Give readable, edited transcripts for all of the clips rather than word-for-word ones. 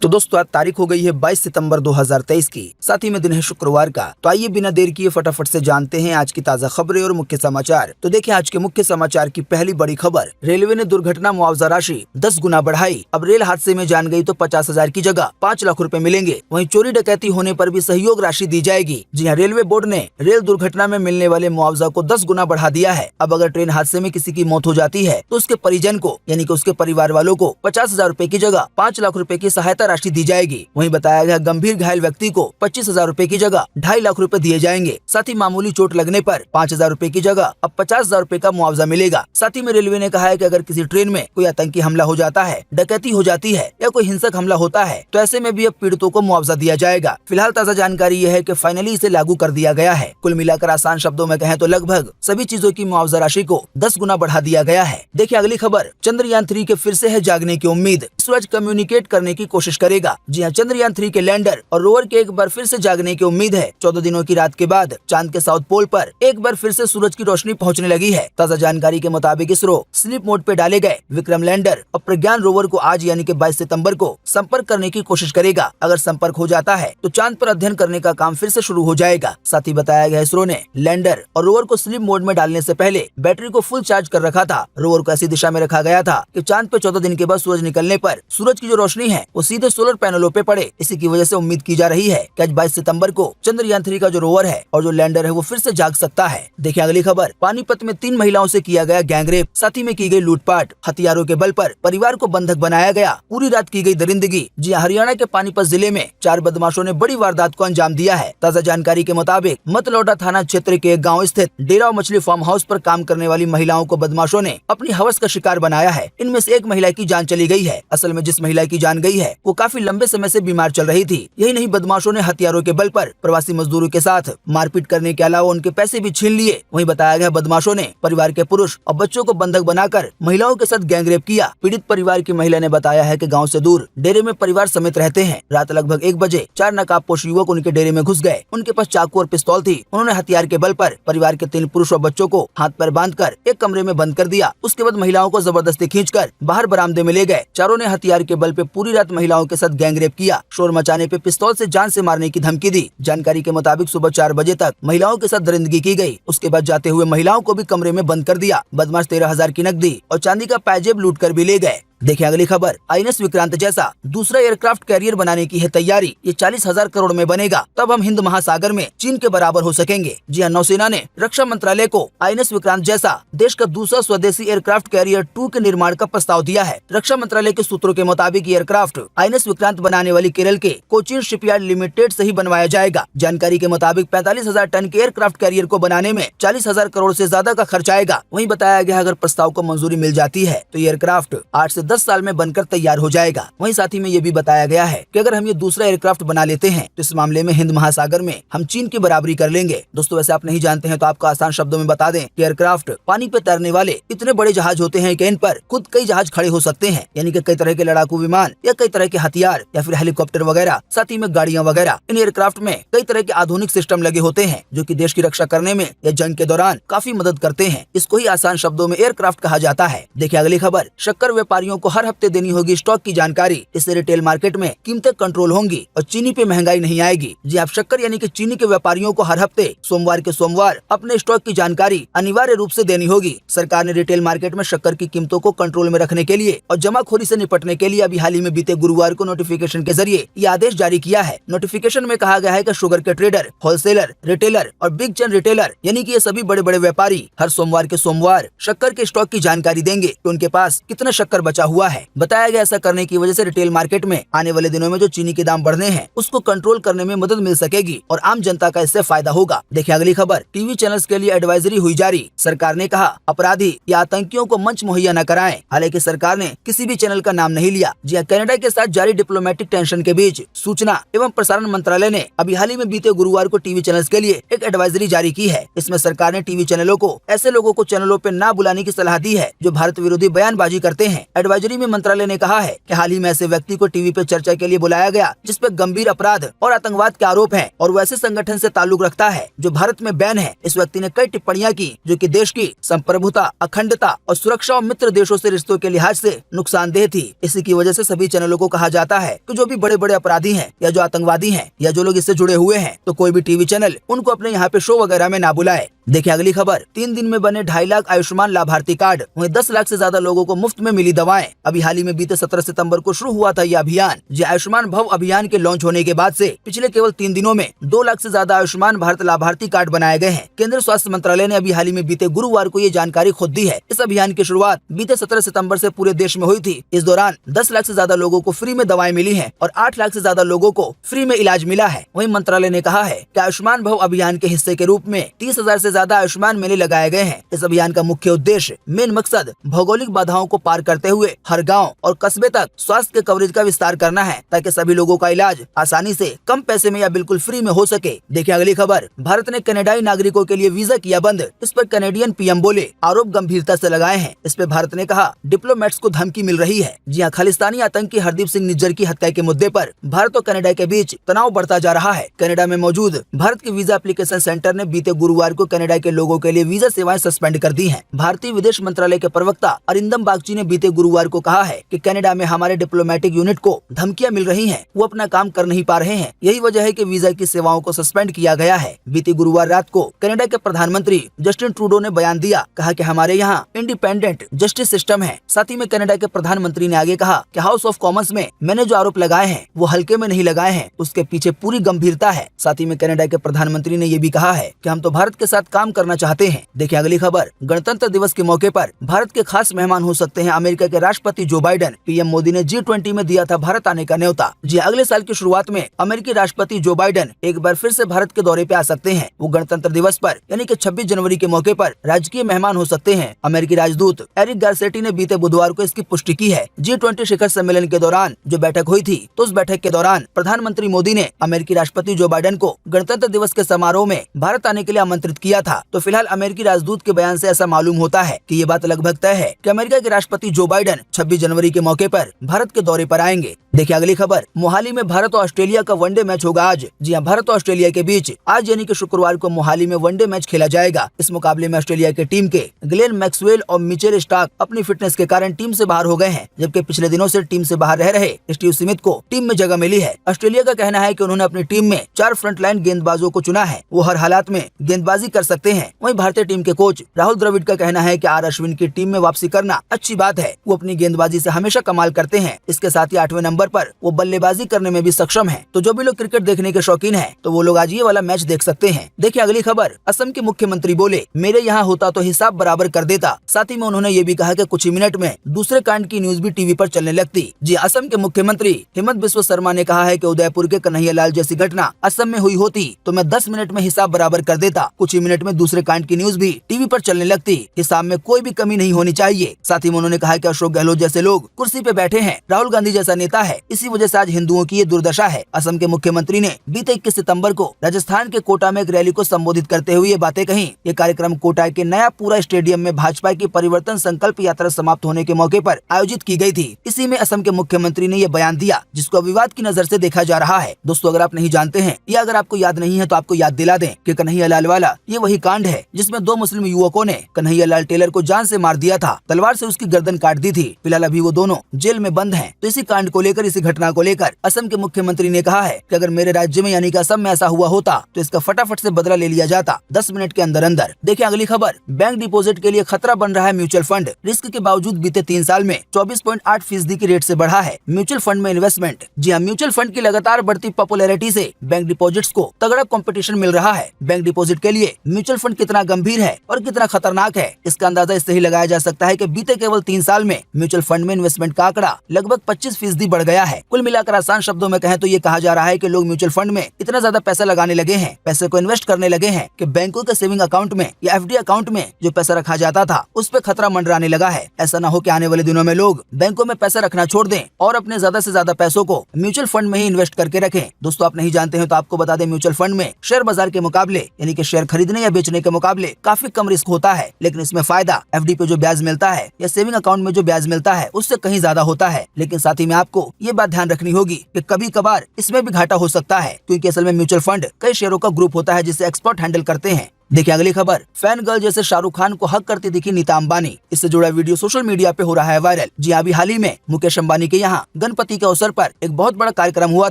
तो दोस्तों आज तारीख हो गई है 22 सितंबर 2023 की, साथ ही में दिन है शुक्रवार का। तो आइए बिना देर किए फटाफट से जानते हैं आज की ताजा खबरें और मुख्य समाचार। तो देखिए आज के मुख्य समाचार की पहली बड़ी खबर, रेलवे ने दुर्घटना मुआवजा राशि 10 गुना बढ़ाई। अब रेल हादसे में जान गई तो 50,000 की जगह 5 लाख रुपए मिलेंगे। वहीं चोरी डकैती होने पर भी सहयोग राशि दी जाएगी। जी हाँ, रेलवे बोर्ड ने रेल दुर्घटना में मिलने वाले मुआवजा को 10 गुना बढ़ा दिया है। अब अगर ट्रेन हादसे में किसी की मौत हो जाती है तो उसके परिजन को यानी कि उसके परिवार वालों को 50,000 रुपए की जगह 5 लाख रुपए की सहायता राशि दी जाएगी। वहीं बताया गया गंभीर घायल व्यक्ति को 25,000 रुपए की जगह 2.5 लाख रुपए दिए जाएंगे। साथ ही मामूली चोट लगने पर 5,000 रुपए की जगह अब 50,000 रुपए का मुआवजा मिलेगा। साथ ही में रेलवे ने कहा है कि अगर किसी ट्रेन में कोई आतंकी हमला हो जाता है, डकैती हो जाती है या कोई हिंसक हमला होता है तो ऐसे में भी अब पीड़ितों को मुआवजा दिया जाएगा। फिलहाल ताजा जानकारी यह है कि फाइनली इसे लागू कर दिया गया है। कुल मिलाकर आसान शब्दों में कहें तो लगभग सभी चीजों की मुआवजा राशि को 10 गुना बढ़ा दिया गया है। देखिए अगली खबर, चंद्रयान 3 के फिर से है जागने की उम्मीद। सूरज कम्युनिकेट करने की कोशिश करेगा। जी हाँ, चंद्रयान 3 के लैंडर और रोवर के एक बार फिर से जागने की उम्मीद है। 14 दिनों की रात के बाद चांद के साउथ पोल पर एक बार फिर से सूरज की रोशनी पहुंचने लगी है। ताजा जानकारी के मुताबिक इसरो स्लीप मोड पे डाले गए विक्रम लैंडर और प्रज्ञान रोवर को आज यानी कि 22 सितंबर को संपर्क करने की कोशिश करेगा। अगर संपर्क हो जाता है तो चांद पर अध्ययन करने का काम फिर से शुरू हो जाएगा। साथ ही बताया गया इसरो ने लैंडर और रोवर को स्लीप मोड में डालने से पहले बैटरी को फुल चार्ज कर रखा था। रोवर को ऐसी दिशा में रखा गया था कि चांद पे 14 दिन के बाद सूरज निकलने पर सूरज की जो रोशनी है वो सीधे सोलर पैनलों पे पड़े। इसी की वजह से उम्मीद की जा रही है कि आज 22 सितंबर को चंद्रयान 3 का जो रोवर है और जो लैंडर है वो फिर से जाग सकता है। देखिए अगली खबर, पानीपत में 3 महिलाओं से किया गया गैंगरेप, साथ ही में की गई लूटपाट। हथियारों के बल पर परिवार को बंधक बनाया गया, पूरी रात की गई दरिंदगी। जी हरियाणा के पानीपत जिले में 4 बदमाशों ने बड़ी वारदात को अंजाम दिया है। ताजा जानकारी के मुताबिक मतलौडा थाना क्षेत्र के एक गाँव स्थित डेरा मछली फार्म हाउस पर काम करने वाली महिलाओं को बदमाशों ने अपनी हवस का शिकार बनाया है। इनमें से एक महिला की जान चली गई है। असल में जिस महिला की जान गई है वो काफी लंबे समय से बीमार चल रही थी। यही नहीं, बदमाशों ने हथियारों के बल पर प्रवासी मजदूरों के साथ मारपीट करने के अलावा उनके पैसे भी छीन लिए। वहीं बताया गया बदमाशों ने परिवार के पुरुष और बच्चों को बंधक बनाकर महिलाओं के साथ गैंगरेप किया। पीड़ित परिवार की महिला ने बताया है कि गांव से दूर डेरे में परिवार समेत रहते हैं। रात लगभग 1 बजे 4 नकाबपोश युवक उनके डेरे में घुस गए। उनके पास चाकू और पिस्तौल थी। उन्होंने हथियार के बल पर परिवार के 3 पुरुष और बच्चों को हाथ पैर बांधकर एक कमरे में बंद कर दिया। उसके बाद महिलाओं को जबरदस्ती खींचकर बाहर बरामदे में ले गए। चारों ने हथियार के बल पे पूरी रात महिलाओं के साथ गैंगरेप किया। शोर मचाने पे पिस्तौल से जान से मारने की धमकी दी। जानकारी के मुताबिक सुबह 4 बजे तक महिलाओं के साथ दरिंदगी की गई। उसके बाद जाते हुए महिलाओं को भी कमरे में बंद कर दिया। बदमाश 13,000 की नकदी और चांदी का पायजेब लूट कर भी ले गए। देखिए अगली खबर, आईएनएस विक्रांत जैसा दूसरा एयरक्राफ्ट कैरियर बनाने की है तैयारी। ये 40,000 करोड़ में बनेगा, तब हम हिंद महासागर में चीन के बराबर हो सकेंगे। जी हाँ, नौसेना ने रक्षा मंत्रालय को आईएनएस विक्रांत जैसा देश का दूसरा स्वदेशी एयरक्राफ्ट कैरियर 2 के निर्माण का प्रस्ताव दिया है। रक्षा मंत्रालय के सूत्रों के मुताबिक एयरक्राफ्ट आईएनएस विक्रांत बनाने वाली केरल के कोचीन शिपयार्ड लिमिटेड से ही बनवाया जाएगा। जानकारी के मुताबिक 45,000 टन के एयरक्राफ्ट कैरियर को बनाने में 40,000 करोड़ से ज्यादा का खर्च आएगा। वहीं बताया गया अगर प्रस्ताव को मंजूरी मिल जाती है तो एयरक्राफ्ट 8 से 10 साल में बनकर तैयार हो जाएगा। वहीं साथ ही में ये भी बताया गया है कि अगर हम ये दूसरा एयरक्राफ्ट बना लेते हैं तो इस मामले में हिंद महासागर में हम चीन की बराबरी कर लेंगे। दोस्तों वैसे आप नहीं जानते हैं तो आपको आसान शब्दों में बता दें कि एयरक्राफ्ट पानी पे तैरने वाले इतने बड़े जहाज होते हैं कि इन पर खुद कई जहाज खड़े हो सकते हैं, यानी कि कई तरह के लड़ाकू विमान या कई तरह के हथियार या फिर हेलीकॉप्टर वगैरह, साथ ही में गाड़ियां वगैरह। इन एयरक्राफ्ट में कई तरह के आधुनिक सिस्टम लगे होते हैं जो कि देश की रक्षा करने में या जंग के दौरान काफी मदद करते हैं। इसको ही आसान शब्दों में एयरक्राफ्ट कहा जाता है। देखिए अगली खबर, शक्कर व्यापारियों को हर हफ्ते देनी होगी स्टॉक की जानकारी। इससे रिटेल मार्केट में कीमतें कंट्रोल होंगी और चीनी पे महंगाई नहीं आएगी। जी आप शक्कर यानी कि चीनी के व्यापारियों को हर हफ्ते सोमवार के सोमवार अपने स्टॉक की जानकारी अनिवार्य रूप से देनी होगी। सरकार ने रिटेल मार्केट में शक्कर की कीमतों को कंट्रोल में रखने के लिए और जमाखोरी से निपटने के लिए अभी हाल ही में बीते गुरुवार को नोटिफिकेशन के जरिए ये आदेश जारी किया है। नोटिफिकेशन में कहा गया है कि शुगर के ट्रेडर, होलसेलर, रिटेलर और बिग चेन रिटेलर यानी कि ये सभी बड़े बड़े व्यापारी हर सोमवार के सोमवार शक्कर के स्टॉक की जानकारी देंगे कि उनके पास कितना शक्कर बचा हुआ है। बताया गया ऐसा करने की वजह से रिटेल मार्केट में आने वाले दिनों में जो चीनी के दाम बढ़ने हैं उसको कंट्रोल करने में मदद मिल सकेगी और आम जनता का इससे फायदा होगा। देखिए अगली खबर, टीवी चैनल्स के लिए एडवाइजरी हुई जारी। सरकार ने कहा अपराधी या आतंकियों को मंच मुहैया न कराएं। हालांकि सरकार ने किसी भी चैनल का नाम नहीं लिया। जी कनाडा के साथ जारी डिप्लोमेटिक टेंशन के बीच सूचना एवं प्रसारण मंत्रालय ने अभी हाल ही में बीते गुरुवार को टीवी चैनल्स के लिए एक एडवाइजरी जारी की है। इसमें सरकार ने टीवी चैनलों को ऐसे लोगों को चैनलों पर न बुलाने की सलाह दी है जो भारत विरोधी बयानबाजी करते हैं। एडवाइजरी एडवाइजरी में मंत्रालय ने कहा है कि हाल ही में ऐसे व्यक्ति को टीवी पे चर्चा के लिए बुलाया गया जिसपे गंभीर अपराध और आतंकवाद के आरोप हैं और वैसे संगठन से ताल्लुक रखता है जो भारत में बैन है। इस व्यक्ति ने कई टिप्पणियां की जो कि देश की संप्रभुता, अखंडता और सुरक्षा और मित्र देशों से रिश्तों के लिहाज से नुकसानदेह थी। इसी की वजह से सभी चैनलों को कहा जाता है कि जो भी बड़े बड़े अपराधी हैं या जो आतंकवादी हैं या जो लोग इससे जुड़े हुए हैं तो कोई भी टीवी चैनल उनको अपने यहाँ पे शो वगैरह में ना बुलाए। देखिए अगली खबर, 3 दिन में बने 2.5 लाख आयुष्मान लाभार्थी कार्ड, वहीं 10 लाख से ज्यादा लोगों को मुफ्त में मिली दवाएं। अभी हाल ही में बीते 17 सितंबर को शुरू हुआ था यह अभियान। जो आयुष्मान भव अभियान के लॉन्च होने के बाद से पिछले केवल 3 दिनों में 2 लाख से ज्यादा आयुष्मान भारत लाभार्थी कार्ड बनाए गए हैं। केंद्रीय स्वास्थ्य मंत्रालय ने अभी हाल ही में बीते गुरुवार को ये जानकारी खुद दी है। इस अभियान की शुरुआत बीते 17 सितंबर से पूरे देश में हुई थी। इस दौरान 10 लाख से ज्यादा लोगों को फ्री में दवाएं मिली हैं और 8 लाख से ज्यादा लोगों को फ्री में इलाज मिला है। वहीं मंत्रालय ने कहा है कि आयुष्मान भव अभियान के हिस्से के रूप में 30,000 से ज्यादा आयुष्मान मेले लगाए गए हैं। इस अभियान का मुख्य उद्देश्य, मेन मकसद भौगोलिक बाधाओं को पार करते हुए हर गाँव और कस्बे तक स्वास्थ्य के कवरेज का विस्तार करना है ताकि सभी लोगों का इलाज आसानी से, कम पैसे में या बिल्कुल फ्री में हो सके। देखिए अगली खबर, भारत ने कनाडाई नागरिकों के लिए वीजा किया बंद। इस पर कैनेडियन पीएम बोले, आरोप गंभीरता से लगाए हैं। इस पर भारत ने कहा डिप्लोमेट्स को धमकी मिल रही है। जी हां, खालिस्तानी आतंकी हरदीप सिंह निज्जर की हत्या के मुद्दे पर भारत और कनाडा के बीच तनाव बढ़ता जा रहा है। कनाडा में मौजूद भारत के वीजा एप्लीकेशन सेंटर ने बीते गुरुवार को कनाडा के लोगों के लिए वीजा सेवाएं सस्पेंड कर दी हैं। भारतीय विदेश मंत्रालय के प्रवक्ता अरिंदम बागची ने बीते गुरुवार को कहा है कि कनाडा में हमारे डिप्लोमेटिक यूनिट को धमकियां मिल रही हैं, वो अपना काम कर नहीं पा रहे हैं। यही वजह है कि वीजा की सेवाओं को सस्पेंड किया गया है। बीते गुरुवार रात को कनाडा के प्रधानमंत्री जस्टिन ट्रूडो ने बयान दिया, कहा कि हमारे यहाँ इंडिपेंडेंट जस्टिस सिस्टम है। साथ ही में कनाडा के प्रधानमंत्री ने आगे कहा कि हाउस ऑफ कॉमन्स में मैंने जो आरोप लगाए हैं वो हल्के में नहीं लगाए हैं, उसके पीछे पूरी गंभीरता है। साथ ही में कनाडा के प्रधानमंत्री ने ये भी कहा है कि हम तो भारत के साथ काम करना चाहते हैं। देखिए अगली खबर, गणतंत्र दिवस के मौके पर भारत के खास मेहमान हो सकते हैं अमेरिका के राष्ट्रपति जो बाइडेन। पीएम मोदी ने G20 में दिया था भारत आने का न्योता। जी अगले साल की शुरुआत में अमेरिकी राष्ट्रपति जो बाइडेन एक बार फिर से भारत के दौरे पे आ सकते हैं। वो गणतंत्र दिवस पर यानी कि 26 जनवरी के मौके पर राजकीय मेहमान हो सकते हैं। अमेरिकी राजदूत एरिक गारसेटी ने बीते बुधवार को इसकी पुष्टि की है। G20 शिखर सम्मेलन के दौरान जो बैठक हुई थी तो उस बैठक के दौरान प्रधानमंत्री मोदी ने अमेरिकी राष्ट्रपति जो बाइडेन को गणतंत्र दिवस के समारोह में भारत आने के लिए आमंत्रित किया था। तो फिलहाल अमेरिकी राजदूत के बयान से ऐसा मालूम होता है कि ये बात लगभग तय है कि अमेरिका के राष्ट्रपति जो बाइडेन 26 जनवरी के मौके पर भारत के दौरे पर आएंगे। देखिए अगली खबर, मोहाली में भारत और ऑस्ट्रेलिया का वनडे मैच होगा आज। जी हां, भारत और ऑस्ट्रेलिया के बीच आज यानी कि शुक्रवार को मोहाली में वनडे मैच खेला जाएगा। इस मुकाबले में ऑस्ट्रेलिया की टीम के ग्लेन मैक्सवेल और मिचेल स्टार्क अपनी फिटनेस के कारण टीम से बाहर हो गए हैं, जबकि पिछले दिनों से टीम से बाहर रह रहे स्टीव स्मिथ को टीम में जगह मिली है। ऑस्ट्रेलिया का कहना है कि उन्होंने अपनी टीम में 4 फ्रंटलाइन गेंदबाजों को चुना है, वो हर हालात में गेंदबाजी कर सकते हैं। वहीं भारतीय टीम के कोच राहुल द्रविड़ का कहना है कि आर अश्विन की टीम में वापसी करना अच्छी बात है, वो अपनी गेंदबाजी से हमेशा कमाल करते हैं। इसके साथ ही 8वें नंबर पर वो बल्लेबाजी करने में भी सक्षम है। तो जो भी लोग क्रिकेट देखने के शौकीन हैं तो वो लोग आज ये वाला मैच देख सकते हैं। देखिए अगली खबर, असम के मुख्यमंत्री बोले, मेरे यहाँ होता तो हिसाब बराबर कर देता। साथ ही में उन्होंने ये भी कहा कि कुछ ही मिनट में दूसरे कांड की न्यूज भी टीवी पर चलने लगती। जी असम के मुख्यमंत्री हिमंत बिस्वा शर्मा ने कहा है कि उदयपुर के कन्हैयालाल जैसी घटना असम में हुई होती तो मैं 10 मिनट में हिसाब बराबर कर देता। कुछ ही मिनट में दूसरे कांड की न्यूज भी टीवी पर चलने लगती। हिसाब में कोई भी कमी नहीं होनी चाहिए। साथ ही में उन्होंने कहा कि अशोक गहलोत जैसे लोग कुर्सी पे बैठे हैं, राहुल गांधी जैसा नेता है, इसी वजह से आज हिंदुओं की ये दुर्दशा है। असम के मुख्यमंत्री ने बीते 21 सितंबर को राजस्थान के कोटा में एक रैली को संबोधित करते हुए ये बातें कही। ये कार्यक्रम कोटा के नया पूरा स्टेडियम में भाजपा की परिवर्तन संकल्प यात्रा समाप्त होने के मौके पर आयोजित की गई थी। इसी में असम के मुख्यमंत्री ने ये बयान दिया जिसको विवाद की नजर से देखा जा रहा है। दोस्तों अगर आप नहीं जानते हैं या अगर आपको याद नहीं है तो आपको याद दिला दें कि कन्हैयालाल वाला ये वही कांड है जिसमें 2 मुस्लिम युवकों ने कन्हैयालाल टेलर को जान से मार दिया था, तलवार से उसकी गर्दन काट दी थी। फिलहाल अभी वो दोनों जेल में बंद हैं। तो इसी कांड को लेकर, इसी घटना को लेकर असम के मुख्यमंत्री ने कहा है कि अगर मेरे राज्य में यानी कि असम में ऐसा हुआ होता तो इसका फटाफट से बदला ले लिया जाता 10 मिनट के अंदर अंदर। देखिए अगली खबर, बैंक डिपॉजिट के लिए खतरा बन रहा है म्यूचुअल फंड। रिस्क के बावजूद बीते 3 साल में 24.8% की रेट से बढ़ा है म्यूचुअल फंड में इन्वेस्टमेंट। जी हाँ, म्यूचुअल फंड की लगातार बढ़ती पॉपुलैरिटी से बैंक डिपॉजिट्स को तगड़ा कंपटीशन मिल रहा है। बैंक डिपॉजिट के लिए म्यूचुअल फंड कितना गंभीर है और कितना खतरनाक है इसका अंदाजा इससे ही लगाया जा सकता है कि बीते केवल 3 साल में म्यूचुअल फंड में इन्वेस्टमेंट का आंकड़ा लगभग 25% बढ़ गया है। कुल मिलाकर आसान शब्दों में कहें तो ये कहा जा रहा है कि लोग म्यूचुअल फंड में इतना ज्यादा पैसा लगाने लगे हैं, पैसे को इन्वेस्ट करने लगे हैं कि बैंकों के सेविंग अकाउंट में या एफडी अकाउंट में जो पैसा रखा जाता था उस पर खतरा मंडराने लगा है। ऐसा न हो कि आने वाले दिनों में लोग बैंकों में पैसा रखना छोड़ दें और अपने ज्यादा से ज्यादा पैसों को म्यूचुअल फंड में ही इन्वेस्ट करके रखें। दोस्तों, आप नहीं जानते हैं तो आपको बता दें, म्यूचुअल फंड में शेयर बाजार के मुकाबले यानी कि शेयर खरीदने या बेचने के मुकाबले काफी कम रिस्क होता है, लेकिन इसमें फायदा एफडी पे जो ब्याज मिलता है या सेविंग अकाउंट में जो ब्याज मिलता है उससे कहीं ज्यादा होता है। लेकिन साथ ही में आपको ये बात ध्यान रखनी होगी कि कभी कभार इसमें भी घाटा हो सकता है, क्योंकि असल में म्यूचुअल फंड कई शेयरों का ग्रुप होता है जिसे एक्सपर्ट हैंडल करते हैं। देखिए अगली खबर, फैन गर्ल जैसे शाहरुख खान को हक करती दिखी नीता अंबानी। इससे जुड़ा वीडियो सोशल मीडिया पे हो रहा है वायरल। जी अभी हाल ही में मुकेश अंबानी के यहाँ गणपति के अवसर पर एक बहुत बड़ा कार्यक्रम हुआ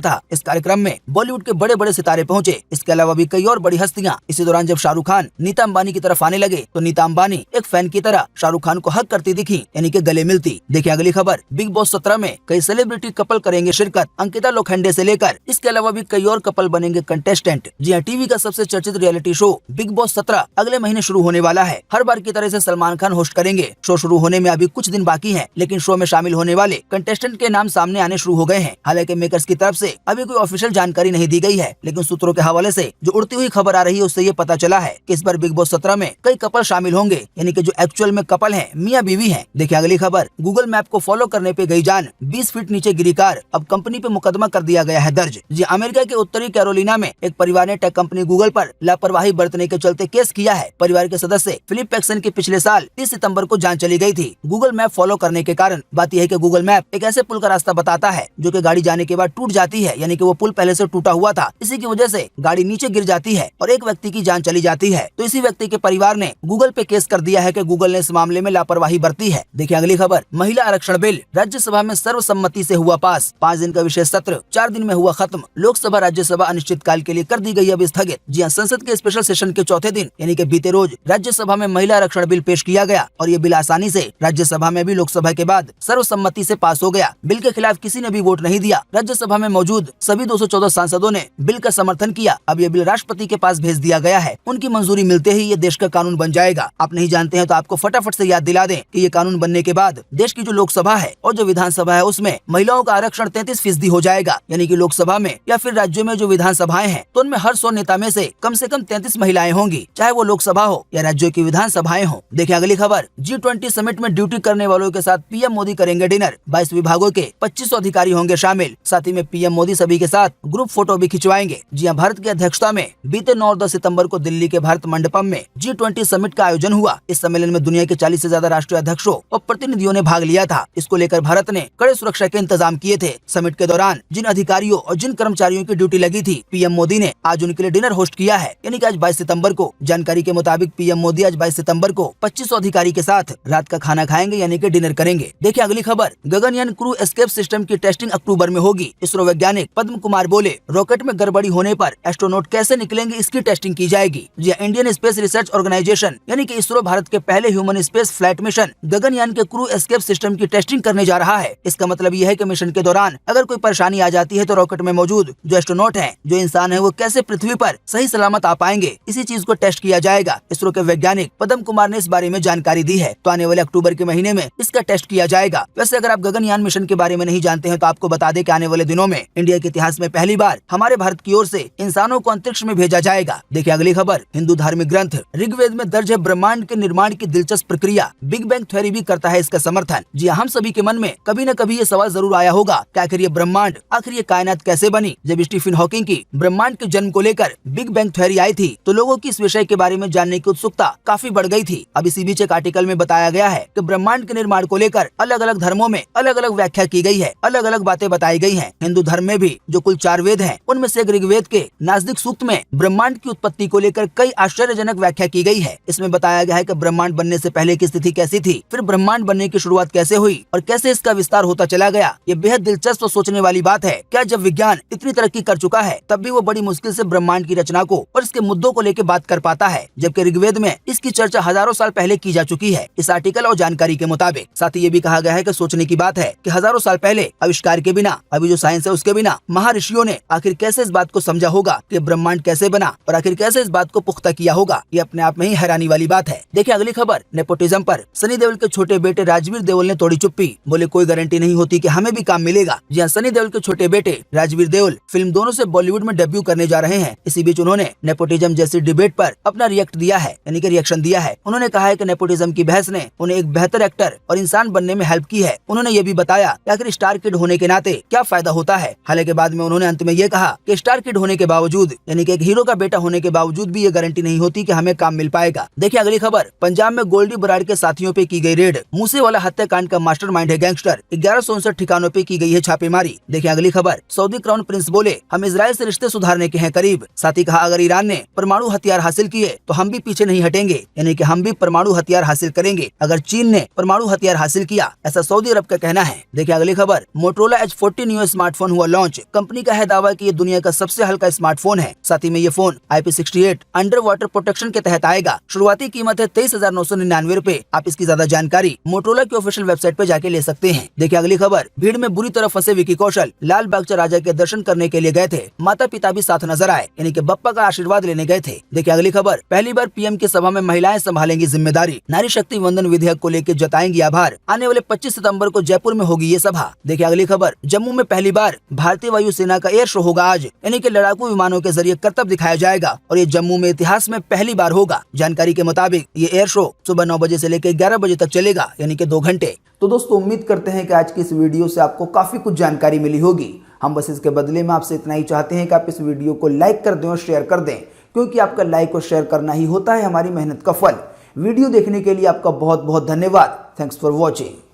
था। इस कार्यक्रम में बॉलीवुड के बड़े बड़े सितारे पहुंचे। इसके अलावा भी कई और बड़ी हस्तियां। इसी दौरान जब शाहरुख खान नीता अंबानी की तरफ आने लगे तो नीता अंबानी एक फैन की तरह शाहरुख खान को हक करती दिखी, यानी कि गले मिलती। देखिए अगली खबर, बिग बॉस 17 में कई सेलिब्रिटी कपल करेंगे शिरकत, अंकिता लोखंडे से लेकर इसके अलावा भी कई और कपल बनेंगे कंटेस्टेंट। जी हाँ, टीवी का सबसे चर्चित रियलिटी शो बिग बॉस 17 अगले महीने शुरू होने वाला है। हर बार की तरह से सलमान खान होस्ट करेंगे। शो शुरू होने में अभी कुछ दिन बाकी हैं, लेकिन शो में शामिल होने वाले कंटेस्टेंट के नाम सामने आने शुरू हो गए हैं। हालांकि मेकर्स की तरफ से अभी कोई ऑफिशियल जानकारी नहीं दी गई है, लेकिन सूत्रों के हवाले से जो उड़ती हुई खबर आ रही है उससे ये पता चला है कि इस बार बिग बॉस 17 में कई कपल शामिल होंगे, यानी कि जो एक्चुअल में कपल हैं, मियां बीवी हैं। देखिए अगली खबर, गूगल मैप को फॉलो करने पे गई जान, 20 फीट नीचे गिरी कार, अब कंपनी पे मुकदमा कर दिया गया है दर्ज। जी अमेरिका के उत्तरी कैरोलिना में एक परिवार ने टेक कंपनी गूगल पर लापरवाही बरतने के चलते केस किया है। परिवार के सदस्य फिलिप पैक्सन की पिछले साल 30 सितंबर को जान चली गई थी गूगल मैप फॉलो करने के कारण। बात यह है कि गूगल मैप एक ऐसे पुल का रास्ता बताता है जो कि गाड़ी जाने के बाद टूट जाती है, यानी कि वो पुल पहले से टूटा हुआ था। इसी की वजह से गाड़ी नीचे गिर जाती है और एक व्यक्ति की जान चली जाती है। तो इसी व्यक्ति के परिवार ने गूगल पे केस कर दिया है कि गूगल ने इस मामले में लापरवाही बरती है। देखिए अगली खबर, महिला आरक्षण बिल राज्यसभा में सर्वसम्मति से हुआ पास। 5 दिन का विशेष सत्र 4 दिन में हुआ खत्म। लोकसभा राज्यसभा अनिश्चितकाल के लिए कर दी गई अब स्थगित। जी हाँ, संसद के स्पेशल सेशन के चौथे दिन यानी कि बीते रोज राज्यसभा में महिला आरक्षण बिल पेश किया गया और ये बिल आसानी से राज्यसभा में भी लोकसभा के बाद सर्वसम्मति से पास हो गया। बिल के खिलाफ किसी ने भी वोट नहीं दिया। राज्यसभा में मौजूद सभी 214 सांसदों ने बिल का समर्थन किया। अब ये बिल राष्ट्रपति के पास भेज दिया गया है। उनकी मंजूरी मिलते ही ये देश का कानून बन जाएगा। आप नहीं जानते हैं तो आपको फटाफट से याद दिला दें कि ये कानून बनने के बाद देश की जो लोकसभा है और जो विधानसभा है उसमें महिलाओं का आरक्षण 33% हो जाएगा। यानी कि लोकसभा में या फिर राज्यों में जो विधानसभाएं हैं तो उनमें हर 100 नेता में से कम 33 महिलाएं होंगी, चाहे वो लोकसभा हो या राज्यों की विधानसभाएं हो। देखिए अगली खबर, G20 समिट में ड्यूटी करने वालों के साथ पीएम मोदी करेंगे डिनर। 22 विभागों के 2500 अधिकारी होंगे शामिल। साथ ही में पीएम मोदी सभी के साथ ग्रुप फोटो भी खिंचवाएंगे। जी हां, भारत की अध्यक्षता में बीते 9 और 10 सितंबर को दिल्ली के भारत मंडपम में G20 समिट का आयोजन हुआ। इस सम्मेलन में दुनिया के 40 से ज्यादा राष्ट्रीय अध्यक्षों और प्रतिनिधियों ने भाग लिया था। इसको लेकर भारत ने कड़े सुरक्षा के इंतजाम किए थे। समिट के दौरान जिन अधिकारियों और जिन कर्मचारियों की ड्यूटी लगी थी, पीएम मोदी ने आज उनके लिए डिनर होस्ट किया है, यानी कि आज 22 सितंबर को। जानकारी के मुताबिक पीएम मोदी आज 22 सितंबर को 2500 अधिकारी के साथ रात का खाना खाएंगे, यानी कि डिनर करेंगे। देखिए अगली खबर, गगनयान क्रू एस्केप सिस्टम की टेस्टिंग अक्टूबर में होगी। इसरो वैज्ञानिक पद्म कुमार बोले, रॉकेट में गड़बड़ी होने पर एस्ट्रोनॉट कैसे निकलेंगे इसकी टेस्टिंग की जाएगी। जी इंडियन स्पेस रिसर्च ऑर्गेनाइजेशन यानी कि इसरो भारत के पहले human space flight mission Gaganyaan के क्रू एस्केप सिस्टम की टेस्टिंग करने जा रहा है। इसका मतलब यह है कि मिशन के दौरान अगर कोई परेशानी आ जाती है तो रॉकेट में मौजूद जो एस्ट्रोनॉट हैं, जो इंसान है, वो कैसे पृथ्वी पर सही सलामत आ पाएंगे, इसी चीज को टेस्ट किया जाएगा। इसरो के वैज्ञानिक पद्म कुमार ने इस बारे में जानकारी दी है। तो आने वाले अक्टूबर के महीने में इसका टेस्ट किया जाएगा। वैसे अगर आप गगनयान मिशन के बारे में नहीं जानते हैं तो आपको बता दें कि आने वाले दिनों में इंडिया के इतिहास में पहली बार हमारे भारत की ओर से इंसानों को अंतरिक्ष में भेजा जाएगा। देखिए अगली खबर, हिंदू धार्मिक ग्रंथ ऋग्वेद में दर्ज है ब्रह्मांड के निर्माण की दिलचस्प प्रक्रिया। बिग बैंग थ्योरी भी करता है इसका समर्थन। जी हम सभी के मन में कभी न कभी ये सवाल जरूर आया होगा कि आखिर ये ब्रह्मांड, आखिर ये कायनात कैसे बनी। जब स्टीफन हॉकिंग की ब्रह्मांड के जन्म को लेकर बिग बैंग थ्योरी आई थी तो लोगों की इस विषय के बारे में जानने की उत्सुकता काफी बढ़ गई थी। अब इसी बीच एक आर्टिकल में बताया गया है कि ब्रह्मांड के निर्माण को लेकर अलग अलग धर्मों में अलग अलग व्याख्या की गई है, अलग अलग बातें बताई गई हैं। हिंदू धर्म में भी जो कुल 4 वेद हैं, उनमें से एक ऋग्वेद के नास्तिक सूक्त में ब्रह्मांड की उत्पत्ति को लेकर कई आश्चर्यजनक व्याख्या की गई है। इसमें बताया गया है कि ब्रह्मांड बनने से पहले की स्थिति कैसी थी, फिर ब्रह्मांड बनने की शुरुआत कैसे हुई और कैसे इसका विस्तार होता चला गया। ये बेहद दिलचस्प और सोचने वाली बात है। क्या जब विज्ञान इतनी तरक्की कर चुका है तब भी वो बड़ी मुश्किल से ब्रह्मांड की रचना को और इसके मुद्दों को लेकर बात कर पाता है, जबकि ऋग्वेद में इसकी चर्चा हजारों साल पहले की जा चुकी है। इस आर्टिकल और जानकारी के मुताबिक साथ ही ये भी कहा गया है कि सोचने की बात है कि हजारों साल पहले आविष्कार के बिना, अभी जो साइंस है उसके बिना, महर्षियों ने आखिर कैसे इस बात को समझा होगा कि ब्रह्मांड कैसे बना और आखिर कैसे इस बात को पुख्ता किया होगा। ये अपने आप में ही हैरानी वाली बात है। देखिए अगली खबर, नेपोटिज्म पर सनी देओल के छोटे बेटे राजवीर देओल ने तोड़ी चुप्पी, बोले कोई गारंटी नहीं होती कि हमें भी काम मिलेगा। जी हाँ, सनी देओल के छोटे बेटे राजवीर देओल फिल्म दोनों से बॉलीवुड में डेब्यू करने जा रहे हैं। इसी बीच उन्होंने नेपोटिज्म जैसी डिबेट पर अपना रिएक्ट दिया है, यानी कि रिएक्शन दिया है। उन्होंने कहा है कि नेपोटिज्म की बहस ने उन्हें एक बेहतर एक्टर और इंसान बनने में हेल्प की है। उन्होंने ये भी बताया कि आखिर स्टार किड होने के नाते क्या फायदा होता है। हालांकि बाद में उन्होंने अंत में ये कहा कि स्टार किड होने के बावजूद, यानी कि एक हीरो का बेटा होने के बावजूद भी ये गारंटी नहीं होती कि हमें काम मिल पाएगा। देखिए अगली खबर, पंजाब में गोल्डी बराड़ के साथियों पे की गई रेड। मूसेवाला हत्याकांड का मास्टरमाइंड है गैंगस्टर। 1159 ठिकानों पे की गई है छापेमारी। देखिए अगली खबर, सऊदी क्राउन प्रिंस बोले हम इजराइल से रिश्ते सुधारने के हैं करीब। साथ ही कहा अगर ईरान ने परमाणु हथियार हासिल किए तो हम भी पीछे नहीं हटेंगे, यानी कि हम भी परमाणु हथियार हासिल करेंगे अगर चीन ने परमाणु हथियार हासिल किया, ऐसा सऊदी अरब का कहना है। देखिए अगली खबर, मोटोरोला H40 न्यू स्मार्टफोन हुआ लॉन्च। कंपनी का है दावा कि ये दुनिया का सबसे हल्का स्मार्टफोन है। साथ ही में ये phone IP68 under water protection के तहत आएगा। शुरुआती कीमत है 23,999 रूपए। आप इसकी ज्यादा जानकारी मोटोरोला की ऑफिशियल वेबसाइट पे जाके ले सकते हैं। देखिए अगली खबर, भीड़ में बुरी तरह फंसे विकी कौशल लाल बागचा राजा के दर्शन करने के लिए गए थे। माता पिता भी साथ नजर आए, यानी कि बप्पा का आशीर्वाद लेने गए थे। देखिए अगली खबर, पहली बार पीएम की सभा में महिलाएं संभालेंगी जिम्मेदारी। नारी शक्ति वंदन विधेयक को लेकर जताएंगी आभार। आने वाले 25 सितंबर को जयपुर में होगी ये सभा। देखिए अगली खबर, जम्मू में पहली बार भारतीय वायुसेना का एयर शो होगा आज, यानी कि लड़ाकू विमानों के जरिए करतब दिखाया जाएगा और ये जम्मू में इतिहास में पहली बार होगा। जानकारी के मुताबिक ये एयर शो सुबह 9 बजे से लेकर 11 बजे तक चलेगा, यानी कि 2 घंटे। तो दोस्तों उम्मीद करते हैं कि आज की इस वीडियो से आपको काफी कुछ जानकारी मिली होगी। हम बस इसके बदले में आपसे इतना ही चाहते हैं कि आप इस वीडियो को लाइक कर दें और शेयर कर दें, क्योंकि आपका लाइक और शेयर करना ही होता है हमारी मेहनत का फल। वीडियो देखने के लिए आपका बहुत बहुत धन्यवाद। Thanks for watching.